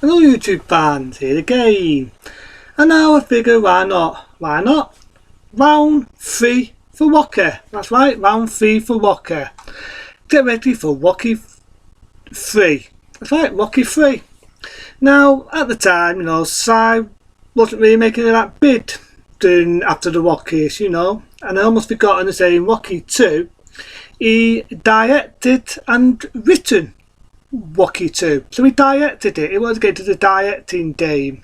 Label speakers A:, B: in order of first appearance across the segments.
A: Hello YouTube fans, here again. And now I figure why not? Why not? Round 3 for Wocky. That's right, round 3 for Wocky. Get ready for Wocky 3. That's right, Wocky 3. Now, at the time, Si wasn't really making that bid after the Wockies, and I almost forgotten to say in Wocky 2, he directed and written Wocky 2. So he directed it. He wanted to get to the directing game.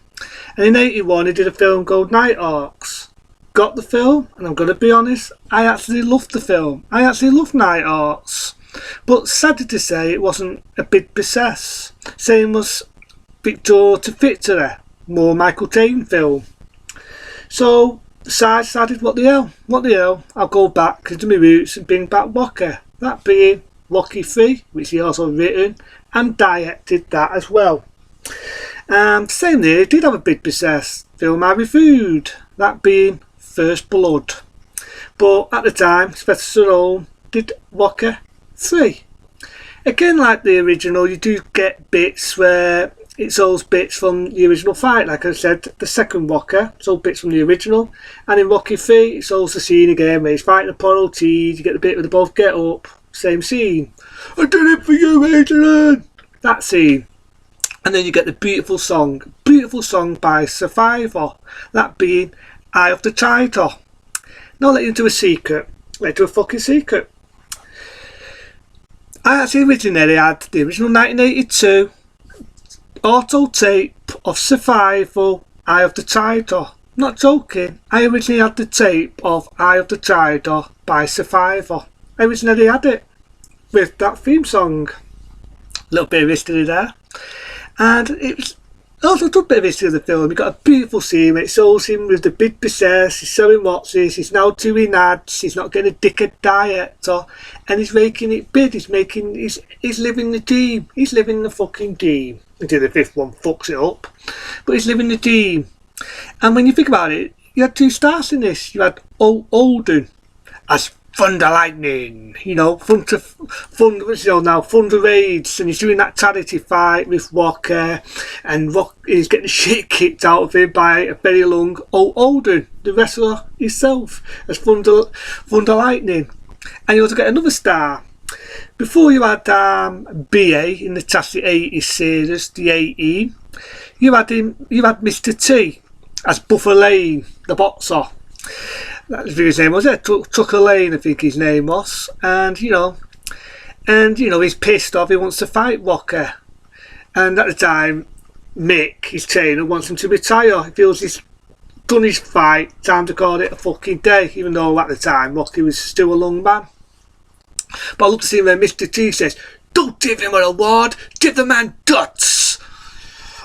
A: And in 81 he did a film called Nighthawks. Got the film, and I'm going to be honest, I actually loved the film. I actually loved Nighthawks. But sadly to say, it wasn't a big success. Same was Victor to Victory, more Michael Caine film. So I decided, what the hell, I'll go back to my roots and bring back Wocky. That being Wocky 3, which he also written and directed that as well. Same there, it did have a big success film I reviewed, that being First Blood. But at the time, Sylvester Stallone did Wocky 3. Again, like the original, you do get bits where it's all bits from the original fight. Like I said, the second Wocky, it's all bits from the original. And in Wocky 3, it's also the scene again where he's fighting Apollo Creed. You get the bit where they both get up. Same scene. I did it for you, Adrian! That scene. And then you get the beautiful song by Survivor. That being Eye of the Tiger. Now I'll let you into a secret. Let you into a fucking secret. I actually originally had the original 1982 auto tape of Survival, Eye of the Tiger. Not joking, I originally had the tape of Eye of the Tiger by Survivor. I originally had it with that theme song. A little bit of history there. And it was also a bit of history of the film. You got a beautiful scene. It shows him with the big business. He's showing what's this. He's now doing ads. He's not getting a dickhead director, and he's making it big. He's living the dream. He's living the fucking dream. Until the fifth one fucks it up, but he's living the dream. And when you think about it, you had two stars in this. You had Holden as Thunder Lightning, Thunder Rage, and he's doing that charity fight with Wocky, and he's getting the shit kicked out of him by a very long Holden, the wrestler himself, as Thunder Lightning. And you also get another star. Before you had BA in the classic 80s series, the 18, you had Mr. T as Buffer Lane, the boxer. That's what his name was, Tucker Lane, I think his name was. And he's pissed off, he wants to fight Wocky. And at the time, Mick, his trainer, wants him to retire. He feels he's done his fight, time to call it a fucking day, even though at the time Wocky was still a young man. But I love to see where Mr. T says, "Don't give him an award, give the man guts.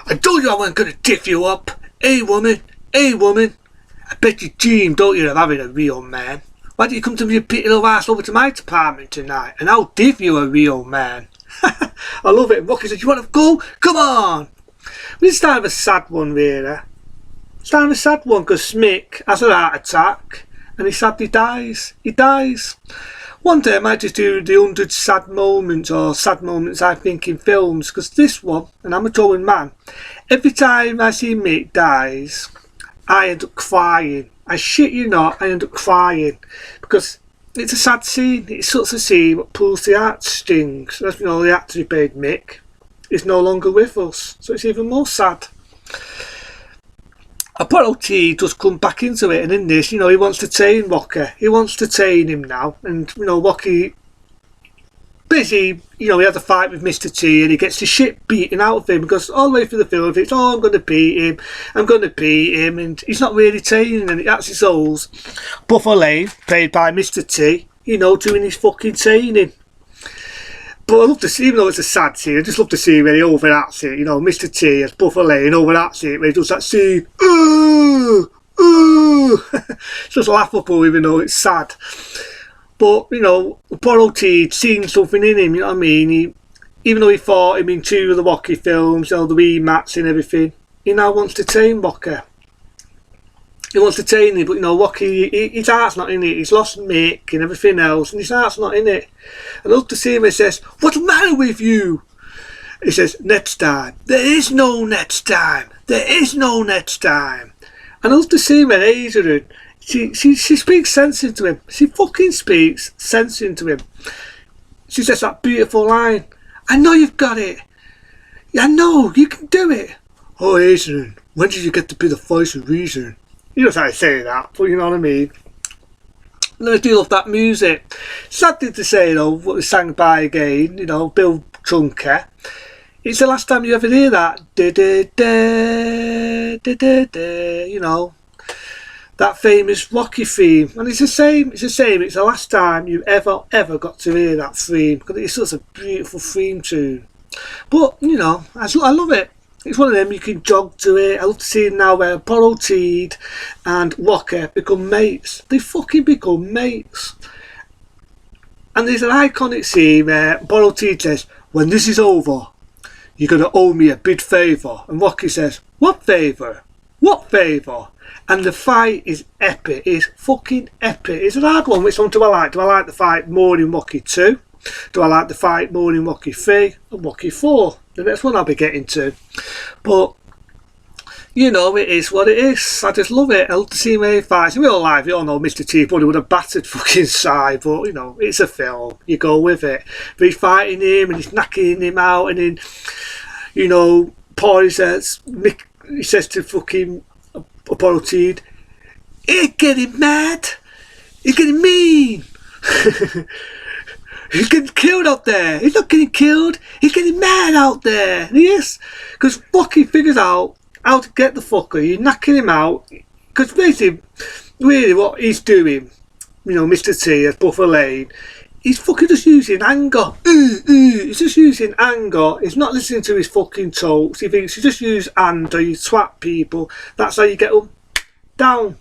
A: I told you I wasn't going to tiff you up. Hey woman, I bet you dream, don't you, of having a real man. Why don't you come to your pretty little ass over to my department tonight, and I'll give you a real man." I love it. Wocky says, "You want to go? Come on." But it's kind of a sad one, really. It's kind of a sad one because Mick has a heart attack, and he sadly dies. He dies. One day I might just do the 100 sad moments or sad moments I think in films, because this one, and I'm a towing man, every time I see Mick dies, I end up crying. I shit you not, I end up crying, because it's a sad scene. It's such a scene that pulls the heartstrings. As we know, the actor who played Mick is no longer with us, so it's even more sad. Apollo T does come back into it, and in this, he wants to train Wocky. He wants to train him now, and Wocky, basically, he had a fight with Mr. T, and he gets the shit beaten out of him, because all the way through the film, it's, I'm going to beat him, and he's not really training, and it actually shows Buffer Lane, played by Mr. T, doing his fucking training. But I love to see, even though it's a sad scene, I just love to see where he overacts it. Mr. T as Buffer Lane overacts it, where he does that scene. Ooh, ooh. It's just laughable, even though it's sad. But, Apollo T seen something in him, you know what I mean? Even though he fought him in 2 of the Wocky films, the remats and everything, he now wants to train Wocky. He wants to train him, but Wocky, his heart's not in it. He's lost Mick and everything else, and his heart's not in it. And I love to see him, he says, "What's the matter with you?" He says, next time. There is no next time. There is no next time. And I love to see where Adrian, she speaks sense into him. She fucking speaks sense into him. She says that beautiful line. I know you've got it. I know, you can do it. Oh, Adrian, when did you get to be the voice of reason? You know how I say that, but you know what I mean. And I do love that music. Sad thing to say though, what was sang by again, you know, Bill Trunker. It's the last time you ever hear that. You know, that famous Rocky theme. And it's the same, it's the last time you ever got to hear that theme, because it's such a beautiful theme tune. But, you know, I love it. It's one of them, you can jog to it. I love to see now where Apollo Teed and Walker become mates. They fucking become mates. And there's an iconic scene where Apollo Teed says, when this is over, you're going to owe me a big favour. And Rocky says, what favour? What favour? And the fight is epic. It's fucking epic. It's a hard one. Which one do I like? Do I like the fight more in Rocky 2? Do I like the fight more in Rocky 3 and Rocky 4? The next one I'll be getting to. But, you know, it is what it is. I just love it. I love to see where he fights. In real life, you all know Mr. T probably would have battered fucking Si, but, you know, it's a film. You go with it. But he's fighting him and he's knocking him out, and then, you know, Paul says to fucking Apollo Teed, he's getting mad. He's getting mean. He's getting killed out there. He's not getting killed. He's getting mad out there. Yes, because Rocky figures out how to get the fucker. You're knocking him out. Because basically, really what he's doing, you know, Mr. T as Buffer Lane, he's fucking just using anger. He's just using anger. He's not listening to his fucking talks. He thinks you just use anger, you twat people. That's how you get them down.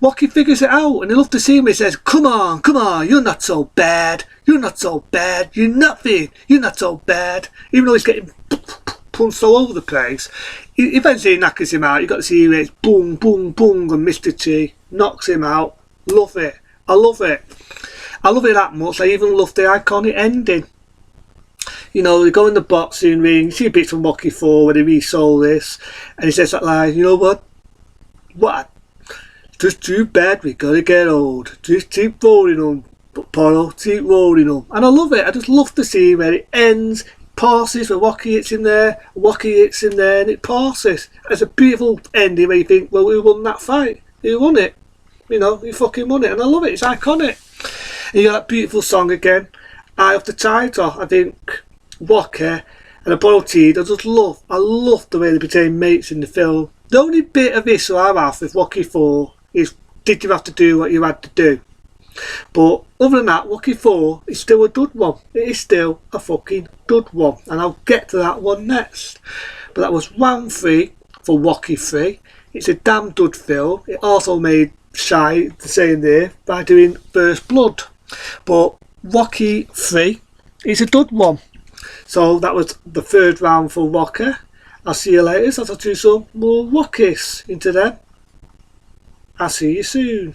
A: Rocky figures it out, and I love to see him. He says, come on, you're not so bad. You're not so bad. You're nothing. You're not so bad. Even though he's getting punched all over the place, eventually he knackers him out. You've got to see him, it's boom, boom, boom, and Mr. T knocks him out. Love it. I love it. I love it that much. I even love the iconic ending. You know, they go in the boxing ring. You see a bit from Rocky 4 where they resold this, and he says that line, you know what? What? Just too bad we gotta get old. Just keep rolling on, Apollo, keep rolling on. And I love it. I just love to see where it ends, passes, where Rocky hits in there, Rocky hits in there, and it passes. It's a beautiful ending where you think, well, who won that fight? Who won it? You know, who fucking won it? And I love it. It's iconic. And you got that beautiful song again, Eye of the Tiger. I think Rocky and Apollo Teed, I love the way they became mates in the film. The only bit of issue I have with Rocky 4 is, did you have to do what you had to do? But other than that, Rocky 4 is still a good one. It is still a fucking good one. And I'll get to that one next. But that was round 3 for Rocky 3. It's a damn good film. It also made Shy the same there by doing First Blood. But Rocky 3 is a good one. So that was the third round for Rocky. I'll see you later, so I'll do some more Rockies into them. I'll see you soon.